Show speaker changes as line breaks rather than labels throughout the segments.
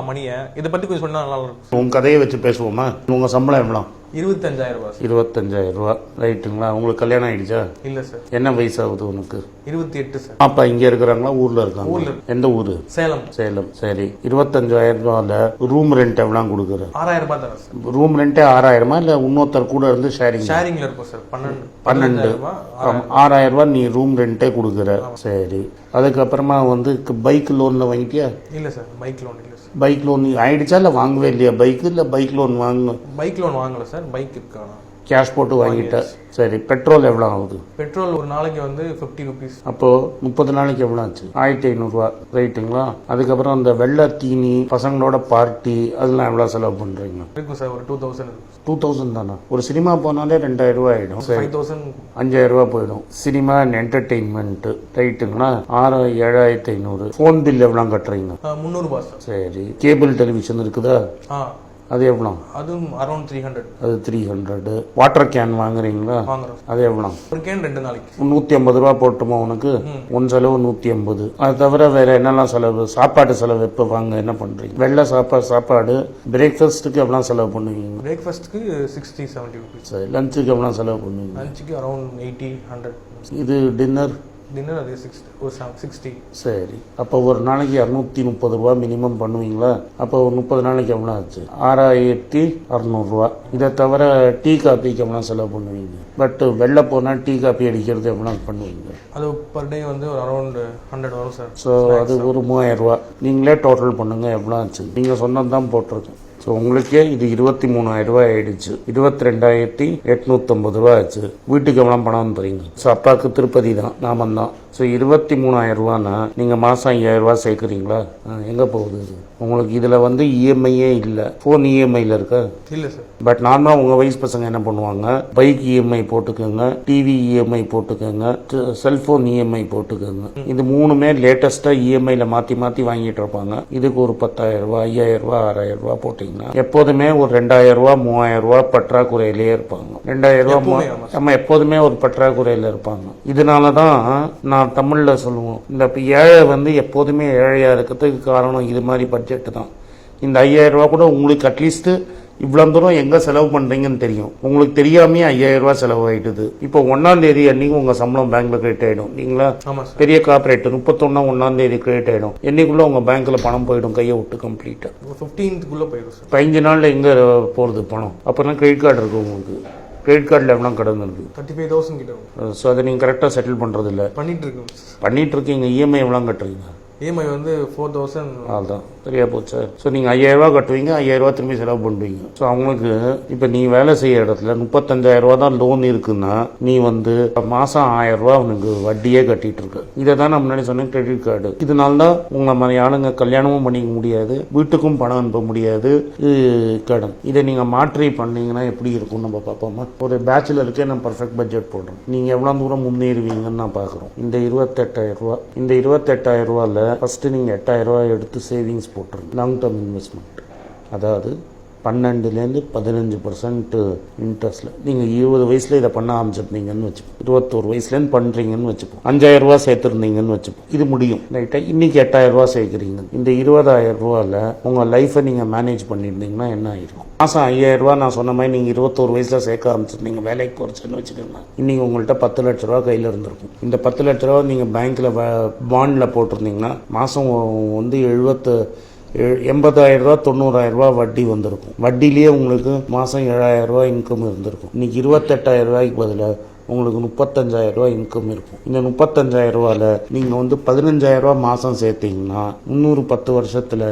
மணியை இதை பற்றி கொஞ்சம் சொன்னால் நல்லா இருக்கும்.
உங்கள் கதையை வச்சு பேசுவோமா? உங்கள் சம்பளம் எவ்வளோ?
25,000 ரூபா.
25,000 ரூபா. ரைட்டுங்களா? உங்களுக்கு கல்யாணம் ஆகிடுச்சா?
இல்லை சார்.
என்ன வயசாகுது உனக்கு?
28 சார்.
அப்பா இங்கே இருக்கிறாங்களா ஊரில் இருக்காங்க?
ஊரில்.
எந்த ஊர்?
சேலம்.
சேலம். சரி. 25,000 ரூபாவில் ரூம் ரெண்ட் எவ்வளோ கொடுக்குற?
6,000 ரூபாய் தரேன் சார்.
ரூம் ரெண்ட்டே 6,000 இல்லை இன்னொருத்தர் கூட இருந்து ஷேரிங்?
ஷேரிங்கில் இருக்கும் சார்.
12 6,000 ரூபா நீ ரூம் ரெண்ட்டே கொடுக்குற. சரி. அதுக்கப்புறமா வந்து பைக் லோனில் வாங்கிட்டியா?
இல்லை சார், பைக் லோன் இல்லை சார்.
பைக் லோன் ஆயிடுச்சா இல்லை வாங்கவே இல்லையா பைக்கு? இல்லை பைக் லோன் வாங்க?
பைக் லோன் வாங்கலை சார், பைக் இருக்கா?
கேஷ் போட்டு வாங்கிட்டேன். சரி. பெட்ரோல் எவ்வளோ ஆகுது?
பெட்ரோல் ஒரு நாளைக்கு வந்து 50 ருபீஸ்.
அப்போது 30 நாளைக்கு எவ்வளோ ஆச்சு? 1,500 ரூபா. ரைட்டுங்களா? அதுக்கப்புறம் அந்த வெள்ளை தீனி பசங்களோட பார்ட்டி அதெல்லாம் எவ்வளோ செலவு பண்ணுறீங்க?
இருக்கும் சார், ஒரு 2000.
2000 தானே? ஒரு சினிமா போனாலே 2,000 ரூபா ஆகிடும்.
5,000.
5,000 ரூபா போயிடும். Cinema and என்டர்டெயின்மெண்ட்டு. ரைட்டுங்களா? 7,500. ஃபோன் பில் எவ்வளோ கட்டுறீங்க?
300 ரூபா சார்.
சரி. கேபிள் டெலிவிஷன் இருக்குதா? அது எவ்வளோ?
அதுவும் அரௌண்ட் 300.
அது 300. வாட்டர் கேன் வாங்குறீங்களா?
வாங்குறோம்.
அது எவ்வளோ?
ஒரு கேன் 2 நாளைக்கு
150 ரூபா போட்டுமா உனக்கு? ஒன் செலவு 150. அது தவிர வேற என்னெல்லாம் செலவு? சாப்பாடு செலவு எப்போ வாங்க என்ன பண்ணுறீங்க? வெள்ளை சாப்பாடு பிரேக்ஃபாஸ்ட்டுக்கு எவ்வளோ செலவு பண்ணுவீங்க?
பிரேக்ஃபாஸ்ட்டுக்கு 60-70 ருபீஸ்.
சரி. லஞ்சுக்கு எவ்வளோ செலவு பண்ணுவீங்க?
லஞ்சுக்கு அரௌண்ட் 80-100.
இது டின்னர்
அதே 60.
சரி. அப்போ ஒரு நாளைக்கு 230 ரூபா மினிமம் பண்ணுவீங்களா? அப்போ ஒரு 30 நாளைக்கு எவ்வளோ ஆச்சு? 6,600 ரூபா. இதை தவிர டீ காப்பிக்கு எவ்வளோ செலவு பண்ணுவீங்க? பட் வெளில போனால் டீ காப்பி அடிக்கிறது எவ்வளோ பண்ணுவீங்க?
அது பர் டே வந்து ஒரு அரௌண்ட் 100 வரும் சார்.
ஸோ அது ஒரு 3,000 ரூபா. நீங்களே டோட்டல் பண்ணுங்க எவ்வளோ ஆச்சு? நீங்கள் சொன்னது தான் போட்டிருக்கேன். ஸோ உங்களுக்கே இது 23,000 ரூபாய் ஆயிடுச்சு. 22,850 ரூபா ஆச்சு. வீட்டுக்கு எவ்வளோ பணம் தரீங்க? ஸோ அப்பாவுக்கு திருப்பதி தான், நாமம் தான். ஸோ 23,000 ரூபான்னா நீங்கள் மாதம் 5,000 ரூபா சேர்க்குறீங்களா? எங்கே போகுது இது? உங்களுக்கு இதில் வந்து இஎம்ஐயே இல்லை. ஃபோன் இஎம்ஐயில் இருக்கா? இல்லை சார். பட் நார்மலாக உங்கள் வயசு பசங்க என்ன பண்ணுவாங்க? பைக் இஎம்ஐ போட்டுக்கோங்க, டிவி இஎம்ஐ போட்டுக்கோங்க, செல்ஃபோன் இஎம்ஐ போட்டுக்கோங்க. இது மூணுமே லேட்டஸ்ட்டாக இஎம்ஐயில் மாற்றி மாற்றி வாங்கிட்டு இருப்பாங்க. இதுக்கு ஒரு 10,000 ரூபா, 5,000 ரூபா, 6,000 ரூபா போட்டிங்கன்னா எப்போதுமே ஒரு 2,000 ரூபா, 3,000 ரூபா பற்றாக்குறையிலேயே இருப்பாங்க. 2,000 ரூபா நம்ம எப்போதுமே ஒரு பற்றாக்குறையில் இருப்பாங்க. இதனால தான் நான் தமிழில் சொல்லுவோம், இந்த ஏழை வந்து எப்போதுமே ஏழையாக இருக்கிறதுக்கு காரணம் இது மாதிரி பட்ஜெட்டு தான். இந்த 5,000 ரூபா கூட உங்களுக்கு அட்லீஸ்ட் இவ்வளோ தூரம் எங்கே செலவு பண்ணுறீங்கன்னு தெரியும். உங்களுக்கு தெரியாமே 5,000 ரூபா செலவு ஆகிடுது. இப்போ 1ஆம் தேதி அன்னைக்கு உங்கள் சம்பளம் பேங்க்ல கிரெடிட் ஆகிடும். நீங்களா பெரிய கார்பரேட் 31 1ஆம் தேதி கிரெடிட் ஆகிடும். என்னைக்குள்ள உங்கள் பேங்க்கில் பணம் போயிடும் கையை விட்டு கம்ப்ளீட்டாக. 15th போயிடும். 15 நாளில் எங்கே போகிறது பணம்? அப்போனா கிரெடிட் கார்டு இருக்குது உங்களுக்கு. கிரெடிட் கார்டில் எவ்வளோ கடன் இருக்குது?
35,000 கிட்ட.
ஸோ அதை நீங்கள் கரெக்டாக செட்டில் பண்ணுறது இல்லை. பண்ணிட்டு இருக்கீங்க. இஎம்ஐ எவ்வளோ கட்டுறீங்க? இஎம்ஐ
வந்து 4,000.
அதுதான் சரியா போச்சு. ஸோ நீங்கள் 5,000 ரூபா கட்டுவீங்க, 5,000 ரூபா திரும்பி செலவு பண்ணுவீங்க. ஸோ அவங்களுக்கு இப்போ நீ வேலை செய்ய இடத்துல 35,000 ரூபா தான் லோன் இருக்குன்னா நீ வந்து மாதம் 1,000 ரூபா உனக்கு வட்டியே கட்டிட்டு இருக்க. இதை தான் நான் முன்னாடி சொன்னேன், கிரெடிட் கார்டு. இதனால தான் உங்களை மாதிரி ஆளுங்க கல்யாணமும் பண்ணிக்க முடியாது, வீட்டுக்கும் பணம் அனுப்ப முடியாது, கடன். இதை நீங்கள் மாற்றி பண்ணீங்கன்னா எப்படி இருக்கும் நம்ம பார்ப்போமா? ஒரு பேச்சுலருக்கே நான் பர்ஃபெக்ட் பட்ஜெட் போடுறோம். நீங்கள் எவ்வளோ தூரம் முன்னேறுவீங்கன்னு நான் பார்க்குறோம். இந்த 28,000 ரூபா, இந்த 28,000 ரூபாயில் ஃபஸ்ட்டு நீங்கள் 8,000 ரூபா எடுத்து சேவிங்ஸ் போட்டுருங்க. Long term investment. அதாவது 12% 15% இன்ட்ரெஸ்ட்டில் நீங்கள் 20 வயசில் இதை பண்ண ஆரம்பிச்சிருந்தீங்கன்னு வச்சுப்போம். 21 வயசுலேருந்து பண்ணுறீங்கன்னு வச்சுப்போம். 5,000 ரூபா சேர்த்துருந்தீங்கன்னு வச்சுப்போம். இது முடியும் ரைட்டாக. இன்றைக்கி 8,000 ரூபா சேர்க்குறீங்க. இந்த 20,000 ரூபாவில் உங்கள் லைஃப்பை நீங்கள் மேனேஜ் பண்ணியிருந்தீங்கன்னா என்ன ஆகிருக்கும்? மாதம் 5,000 ரூபா நான் சொன்ன மாதிரி நீங்கள் 21 வயசில் சேர்க்க ஆரம்பிச்சிருந்தீங்க, வேலைக்கு போகிறச்சுன்னு வச்சுக்கோங்க. இன்றைக்கி உங்கள்கிட்ட 10 லட்ச ரூபா கையில் இருந்திருக்கும். இந்த 10 லட்ச ரூபா நீங்கள் பேங்க்கில் பாண்டில் போட்டிருந்தீங்கன்னா மாதம் வந்து 80,000 ரூபா 90,000 ரூபா வட்டி வந்திருக்கும். வட்டிலேயே உங்களுக்கு மாதம் 7,000 ரூபா இன்கம் இருந்திருக்கும். இன்னைக்கு 28,000 ரூபாய்க்கு பதிலாக உங்களுக்கு 35,000 ரூபா இன்கம் இருக்கும். இந்த 35,000 ரூபாயில் நீங்கள் வந்து 15,000 ரூபா மாதம் சேர்த்தீங்கன்னா 10 வருஷத்தில்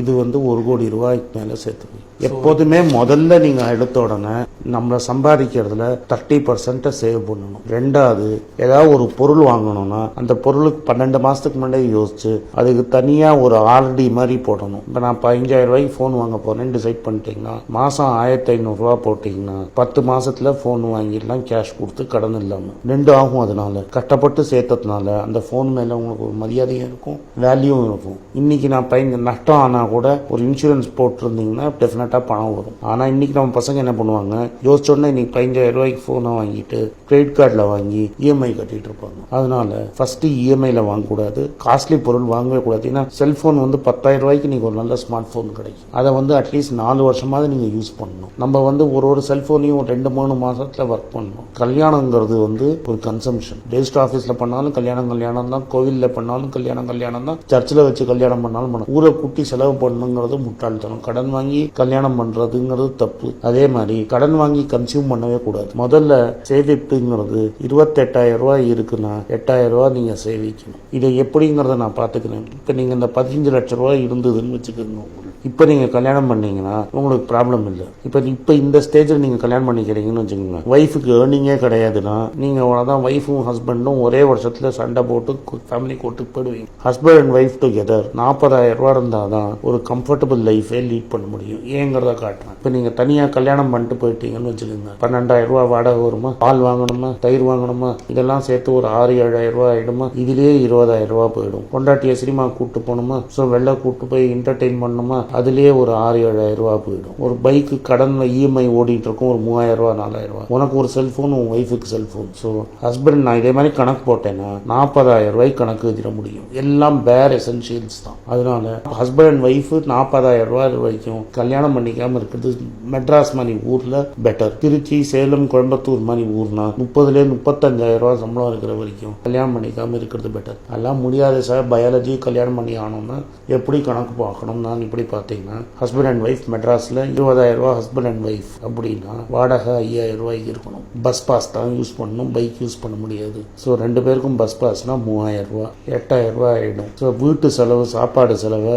இது வந்து 1 கோடி ரூபாய்க்கு மேலே சேர்த்துக்கணும். எப்போதுமே முதல்ல நீங்கள் எடுத்த உடனே நம்மளை சம்பாதிக்கிறதுல 30% சேவ் பண்ணணும். ரெண்டாவது, ஏதாவது ஒரு பொருள் வாங்கணும்னா அந்த பொருளுக்கு 12 மாதத்துக்கு முன்னாடி யோசிச்சு அதுக்கு தனியாக ஒரு ஆர்டி மாதிரி போடணும். இப்போ நான் 15,000 ரூபாய்க்கு ஃபோன் வாங்க போகிறேன்னு டிசைட் பண்ணிட்டீங்கன்னா மாதம் 1,500 ரூபா போட்டிங்கன்னா 10 மாதத்தில் ஃபோன் வாங்கிடலாம், கேஷ் கொடுத்து கடன் இல்லாமல். 2 ஆகும். அதனால கஷ்டப்பட்டு சேர்த்ததுனால அந்த ஃபோன் மேலே உங்களுக்கு ஒரு மரியாதையும் இருக்கும், வேல்யூவும் இருக்கும். இன்னைக்கு நான் நஷ்டம் ஆனால் கூட ஒரு இன்சூரன்ஸ் போட்டிருந்தீங்கன்னா டெஃபினட்டாக பணம் வரும். ஆனால் இன்னைக்கு நம்ம பசங்க என்ன பண்ணுவாங்க, யோசிச்சோன்னா இன்னைக்கு 15,000 ரூபாய்க்கு ஃபோனை வாங்கிட்டு கிரெடிட் கார்டில் வாங்கி இஎம்ஐ கட்டிட்டு இருப்பாங்க. அதனால ஃபர்ஸ்ட் இஎம்ஐல வாங்கக்கூடாது, காஸ்ட்லி பொருள் வாங்கவே கூடாது. ஏன்னா செல்போன் வந்து 10,000 ரூபாய்க்கு நீங்கள் ஒரு நல்ல ஸ்மார்ட் ஃபோன் கிடைக்கும். அதை வந்து அட்லீஸ்ட் 4 வருஷமாவது நீங்கள் யூஸ் பண்ணணும். நம்ம வந்து ஒரு செல்போனையும் 2-3 மாசத்துல ஒர்க் பண்ணணும். கல்யாணங்கிறது வந்து ஒரு கன்சம்ஷன். ரெஜிஸ்டர் ஆஃபீஸில் பண்ணாலும் கல்யாணம் தான், கோவிலில் பண்ணாலும் கல்யாணம் தான், சர்ச்சில் வச்சு கல்யாணம் பண்ணாலும் பண்ணணும். ஊரை கூட்டி செலவு பண்ணணுங்கிறது முட்டாள்தனம். கடன் வாங்கி கல்யாணம் பண்றதுங்கிறது தப்பு. அதே மாதிரி கடன் வாங்கி கன்சியூம் பண்ணவே கூடாது. முதல்ல சேமிப்புங்கிறது 28,000 ரூபாய் இருக்குன்னா 8,000 ரூபாய் நீங்க சேவிக்கணும். இதை எப்படிங்கிறத நான் பாத்துக்கிறேன். இப்ப நீங்க இந்த 15 லட்சம் ரூபாய் இருந்ததுன்னு வச்சுக்கோங்க. இப்போ நீங்கள் கல்யாணம் பண்ணீங்கன்னா உங்களுக்கு ப்ராப்ளம் இல்லை. இப்போ இந்த ஸ்டேஜில் நீங்கள் கல்யாணம் பண்ணிக்கிறீங்கன்னு வச்சுக்கோங்க, ஒய்ஃபுக்கு ஏர்னிங்கே கிடையாதுன்னா நீங்கள் அவ்வளோதான். ஒய்ஃபும் ஹஸ்பண்டும் ஒரே வருஷத்தில் சண்டை போட்டு ஃபேமிலி கோர்ட்டுக்கு போயிடுவீங்க. ஹஸ்பண்ட் அண்ட் ஒய்ஃப் டுகெதர் 40,000 ரூபா இருந்தால் தான் ஒரு கம்ஃபர்டபுள் லைஃபே லீட் பண்ண முடியும். ஏங்கிறத காட்டுறேன். இப்போ நீங்கள் தனியாக கல்யாணம் பண்ணிட்டு போயிட்டீங்கன்னு வச்சுக்கோங்க, 12,000 ரூபா வாடகை வருமா, பால் வாங்கணுமா, தயிர் வாங்கணுமா, இதெல்லாம் சேர்த்து ஒரு 6,000-7,000 ரூபா ஆகிடுமா. இதுலேயே 20,000 ரூபா போயிடும். கொண்டாட்டிய சினிமா கூப்பிட்டு போகணுமா, ஸோ வெளில கூப்பிட்டு போய் என்டர்டெயின் பண்ணணுமா, அதுலேயே ஒரு 6,000-7,000 ரூபா போயிடும். ஒரு பைக்கு கடனில் இஎம்ஐ ஓடிட்டு இருக்கும், ஒரு 3,000 ரூபா 4,000 ரூபா. உனக்கு ஒரு செல்ஃபோன், உன் ஒய்ஃபுக்கு செல்ஃபோன். ஸோ ஹஸ்பண்ட் நான் இதே மாதிரி கணக்கு போட்டேன்னா 40,000 ரூபாய்க்கு கணக்கு எழுதிட முடியும். எல்லாம் பேர் எசென்ஷியல்ஸ் தான். அதனால ஹஸ்பண்ட் அண்ட் ஒய்ஃபு 40,000 ரூபாய் வரைக்கும் கல்யாணம் பண்ணிக்காம இருக்கிறது மெட்ராஸ் மாதிரி ஊர்ல பெட்டர். திருச்சி, சேலம், கோயம்புத்தூர் மாதிரி ஊர்னா 30,000-35,000 ரூபாய் சம்பளம் இருக்கிற வரைக்கும் கல்யாணம் பண்ணிக்காம இருக்கிறது பெட்டர். அதெல்லாம் முடியாது சார், பயாலஜி கல்யாணம் பண்ணி ஆகணும்னா எப்படி கணக்கு பார்க்கணும். நான் இப்படி பார்த்தீங்கன்னா ஹஸ்பண்ட் அண்ட் ஒய்ஃப் மெட்ராஸில் 20,000 ரூபா ஹஸ்பண்ட் அண்ட் ஒய்ஃப் அப்படின்னா வாடகை 5,000 ரூபாய்க்கு இருக்கணும். பஸ் பாஸ் தான் யூஸ் பண்ணணும், பைக் யூஸ் பண்ண முடியாது. ஸோ 2 பேருக்கும் பஸ் பாஸ்னா 3,000 ரூபா, 8,000 ரூபா ஆகிடும். ஸோ வீட்டு செலவு, சாப்பாடு செலவை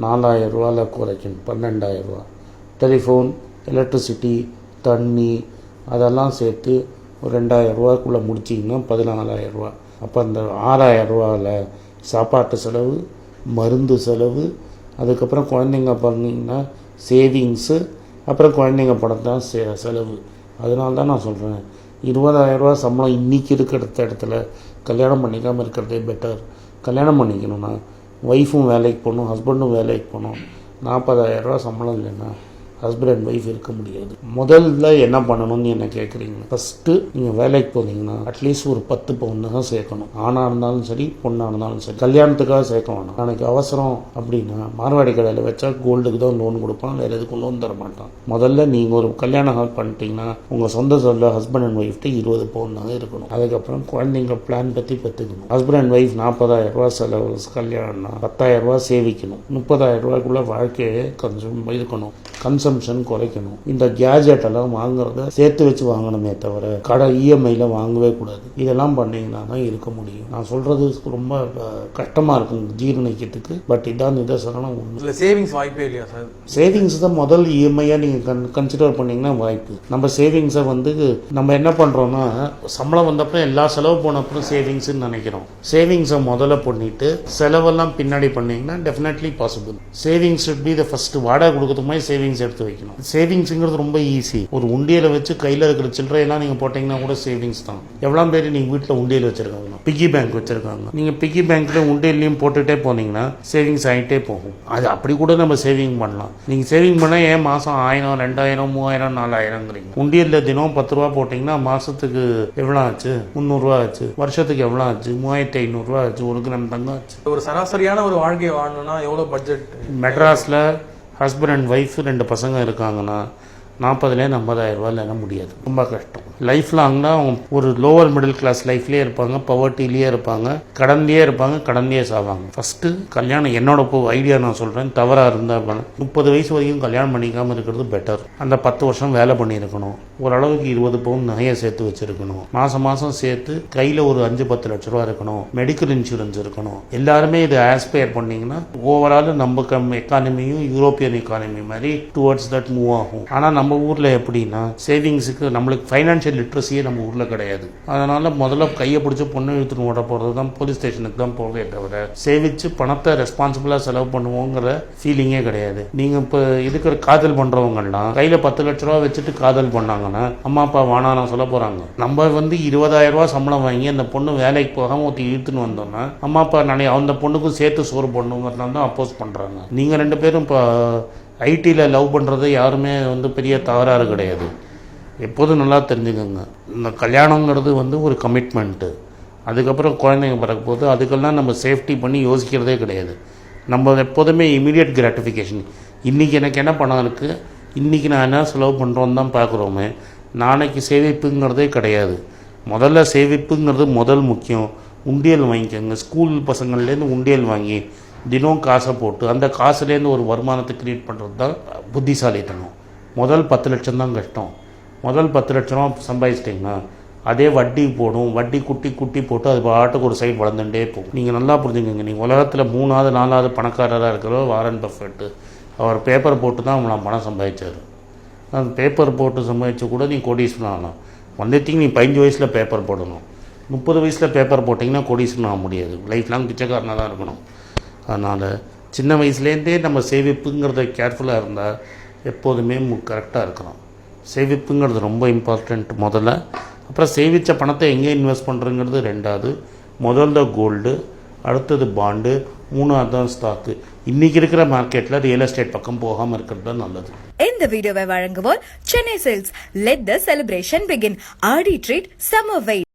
4,000 ரூபாயில் குறைக்கணும், 12,000 ரூபா. டெலிஃபோன், எலக்ட்ரிசிட்டி, தண்ணி அதெல்லாம் சேர்த்து ஒரு 2,000 ரூபாய்க்குள்ளே முடிச்சிங்கன்னா 14,000 ரூபா. அப்போ அந்த 6,000 ரூபாவில் சாப்பாட்டு செலவு, மருந்து செலவு, அதுக்கப்புறம் குழந்தைங்க பண்ணிங்கன்னா சேவிங்ஸு, அப்புறம் குழந்தைங்க படம் தான் செலவு. அதனால தான் நான் சொல்கிறேன், 20,000 ரூபா சம்பளம் இன்றைக்கி இருக்கிற இடத்துல கல்யாணம் பண்ணிக்காமல் இருக்கிறதே பெட்டர். கல்யாணம் பண்ணிக்கணும்னா ஒய்ஃபும் வேலைக்கு போகணும், ஹஸ்பண்டும் வேலைக்கு போகணும். 40,000 ரூபா சம்பளம் இல்லைன்னா ஹஸ்பண்ட் அண்ட் ஒய்ஃப் இருக்க முடியாது. முதல்ல என்ன பண்ணணும்னு என்ன கேட்குறீங்க, ஃபஸ்ட்டு நீங்கள் வேலைக்கு போனீங்கன்னா அட்லீஸ்ட் ஒரு 10 பவுன் தான் சேர்க்கணும். ஆணாக இருந்தாலும் சரி, பொண்ணாக இருந்தாலும் சரி. கல்யாணத்துக்காக சேர்க்க வேணாம். எனக்கு அவசரம் அப்படின்னா மார்வாடி கடையில் வச்சா கோல்டுக்கு தான் லோன் கொடுப்பான், வேறு எதுக்கும் லோன் தர மாட்டான். முதல்ல நீங்கள் ஒரு கல்யாணம் பண்ணிட்டீங்கன்னா உங்கள் சொந்த சொல்ல ஹஸ்பண்ட் அண்ட் ஒய்ஃப்ட்டு 20 பவுன் தான் இருக்கணும். அதுக்கப்புறம் குழந்தைங்க பிளான் பற்றி பெற்றுக்கணும். ஹஸ்பண்ட் அண்ட் ஒய்ஃப் 40,000 ரூபா செலவு, கல்யாணம்னா 10,000 ரூபா சேவிக்கணும். 30,000 ரூபாய்க்குள்ள வாழ்க்கையை கொஞ்சம் இருக்கணும், கன்சம்ஷன் குறைக்கணும். இந்த கேஜெட் எல்லாம் வாங்குறத சேர்த்து வச்சு வாங்கணுமே தவிர கடை இஎம்ஐல வாங்கவே கூடாது. இதெல்லாம் பண்ணீங்கன்னா தான் இருக்க முடியும். நான் சொல்றது ரொம்ப கஷ்டமா இருக்கும் ஜீரணிக்கிறதுக்கு, பட் இதான் நிதர்சனம் உண்மை.
சேவிங்ஸ் வாய்ப்பே இல்லையா சார்?
சேவிங்ஸ் தான் முதல் இஎம்ஐயா நீங்க கன்சிடர் பண்ணீங்கன்னா வாய்ப்பு. நம்ம சேவிங்ஸை வந்து நம்ம என்ன பண்றோம்னா, சம்பளம் வந்தப்பறம் எல்லா செலவு போனப்பறம் சேவிங்ஸ் நினைக்கிறோம். சேவிங்ஸை முதல்ல பண்ணிட்டு செலவெல்லாம் பின்னாடி பண்ணீங்கன்னா definitely possible. Savings should be the first. வாடகை கொடுக்கறது மாதிரி சேவிங்ஸ் எடுத்து வைக்கணும். சேவிங்ஸ்ங்கிறது ரொம்ப ஈஸி. ஒரு உண்டியலை வச்சு கையில் இருக்கிற சில்லறையெல்லாம் நீங்கள் போட்டிங்கன்னா கூட சேவிங்ஸ் தான். எவ்வளோ பேர் நீங்கள் வீட்டில் உண்டியல் வச்சுருக்காங்க, பிக்கி பேங்க் வச்சுருக்காங்க. நீங்கள் பிக்கி பேங்க்ல உண்டியல்லையும் போட்டுகிட்டே போனீங்கன்னா சேவிங்ஸ் ஆகிட்டே போகும். அது அப்படி கூட நம்ம சேவிங் பண்ணலாம். நீங்கள் சேவிங் பண்ணால் ஏன் மாதம் 1,000, 2,000, 3,000, 4,000ங்கிறீங்க? உண்டியலில் தினம் 10 ரூபா போட்டிங்கன்னா மாதத்துக்கு எவ்வளோ ஆச்சு? 300 ரூபா ஆச்சு. வருஷத்துக்கு எவ்வளோ ஆச்சு? 3,500 ரூபா ஆச்சு. 1 கிராம் தங்கம் ஆச்சு.
ஒரு சராசரியான ஒரு வாழ்க்கையை வாழணும்னா எவ்வளோ பட்ஜெட்?
மெட்ராஸில் ஹஸ்பண்ட் அண்ட் ஒய்ஃப் 2 பசங்க இருக்காங்கன்னா 40,000 50,000 ரூபாயில் முடியாது. ரொம்ப கஷ்டம். லைஃப் லாங்னா ஒரு லோவர் மிடில் கிளாஸ் லைஃப்லேயே இருப்பாங்க, பவர்ட்டிலேயே இருப்பாங்க, கடன்லேயே இருப்பாங்க, கடன்லேயே சாவாங்க. ஃபஸ்ட்டு கல்யாணம் என்னோட ஐடியா நான் சொல்கிறேன், தவறாக இருந்தால் 30 வயசு வரைக்கும் கல்யாணம் பண்ணிக்காமல் இருக்கிறது பெட்டர். அந்த 10 வருஷம் வேலை பண்ணியிருக்கணும். ஓரளவுக்கு 20 பவுன் நகையை சேர்த்து வச்சுருக்கணும். மாதம் சேர்த்து கையில் ஒரு 5-10 லட்ச ரூபா இருக்கணும். மெடிக்கல் இன்சூரன்ஸ் இருக்கணும். எல்லாருமே இதை ஆஸ்பயர் பண்ணிங்கன்னா ஓவரால் நம்ம எக்கானமியும் யூரோப்பியன் எக்கானமி மாதிரி டுவர்ட்ஸ் தட் மூவ் ஆகும். ஆனால் நம்ம நம்ம ஊரில் எப்படின்னா சேவிங்ஸுக்கு நம்மளுக்கு ஃபைனான்ஷியல் லிட்ரஸியே நம்ம ஊரில் கிடையாது. அதனால் முதல்ல கையை பிடிச்சி பொண்ணு இழுத்துன்னு ஓட போகிறது தான் போலீஸ் ஸ்டேஷனுக்கு தான் போவே தவிர சேவிச்சு பணத்தை ரெஸ்பான்சிபிளாக செலவு பண்ணுவோங்கிற ஃபீலிங்கே கிடையாது. நீங்கள் இப்போ இருக்கிற காதல் பண்ணுறவங்கலாம் கையில் 10 லட்ச ரூபா வச்சுட்டு காதல் பண்ணாங்கன்னா அம்மா அப்பா வானானா சொல்ல போகிறாங்க. நம்ம 20,000 ரூபா சம்பளம் வாங்கி அந்த பொண்ணு வேலைக்கு போகாமல் ஒருத்தி இழுத்துன்னு வந்தோன்னா அம்மா அப்பா அந்த பொண்ணுக்கும் சேர்த்து சோறு பண்ணுங்கிறதுனால தான் அப்போஸ் பண்ணுறாங்க. நீங்கள் 2 பேரும் இப்போ ஐடியில் லவ் பண்ணுறது யாருமே பெரிய தகராறு கிடையாது. எப்போதும் நல்லா தெரிஞ்சுக்கோங்க, இந்த கல்யாணங்கிறது ஒரு கமிட்மெண்ட்டு. அதுக்கப்புறம் குழந்தைங்க பிறக்க போது அதுக்கெல்லாம் நம்ம சேஃப்டி பண்ணி யோசிக்கிறதே கிடையாது. நம்ம எப்போதுமே இமீடியட் கிராட்டிஃபிகேஷன். இன்றைக்கி எனக்கு என்ன பணம் இருக்குது, இன்றைக்கி நான் என்ன செலவு பண்ணுறோன்னு தான் பார்க்குறோமே. நாளைக்கு சேமிப்புங்கிறதே கிடையாது. முதல்ல சேமிப்புங்கிறது முதல் முக்கியம். உண்டியல் வாங்கிக்கோங்க. ஸ்கூல் பசங்கள்லேருந்து உண்டியல் வாங்கி தினம் காசை போட்டு அந்த காசுலேருந்து ஒரு வருமானத்தை க்ரியேட் பண்ணுறது தான் புத்திசாலித்தனம். முதல் 10 லட்சம் தான் கஷ்டம். முதல் 10 லட்ச ரூபா சம்பாதிச்சிட்டிங்கன்னா அதே வட்டி போடும். வட்டி குட்டி போட்டு அது பாட்டுக்கு ஒரு சைடு வளர்ந்துட்டே போகும். நீங்கள் நல்லா புரிஞ்சுக்கோங்க, நீங்கள் உலகத்தில் 3வது 4வது பணக்காரராக இருக்கிற வாரன் பஃபெட்டு அவர் பேப்பர் போட்டு தான் அவங்கள பணம் சம்பாதிச்சார். அந்த பேப்பர் போட்டு சம்பாதிச்சு கூட நீ கோடீஸ்வரன் ஆகலாம். வந்துட்டிங்க, நீ 15 வயசில் பேப்பர் போடணும். 30 வயசில் பேப்பர் போட்டிங்கன்னா கோடீஸ்வரன் ஆக முடியாது. லைஃப் லாங் பிச்சைக்காரனாக தான் இருக்கணும். அதனால் சின்ன வயசுலேருந்தே நம்ம சேவிப்புங்கிறத கேர்ஃபுல்லாக இருந்தால் எப்போதுமே கரெக்டாக இருக்கிறோம். சேவிப்புங்கிறது ரொம்ப இம்பார்ட்டண்ட் முதல்ல. அப்புறம் சேவித்த பணத்தை எங்கே இன்வெஸ்ட் பண்ணுறங்கிறது 2வது. முதல்ல கோல்டு, அடுத்தது பாண்டு, 3வது தான் ஸ்டாக்கு. இன்றைக்கி இருக்கிற மார்க்கெட்டில் ரியல் எஸ்டேட் பக்கம் போகாமல் இருக்கிறது தான் நல்லது.
இந்த வீடியோவை வழங்குவோர் Chennai silks. Let the celebration begin. Aadi treat summer wait.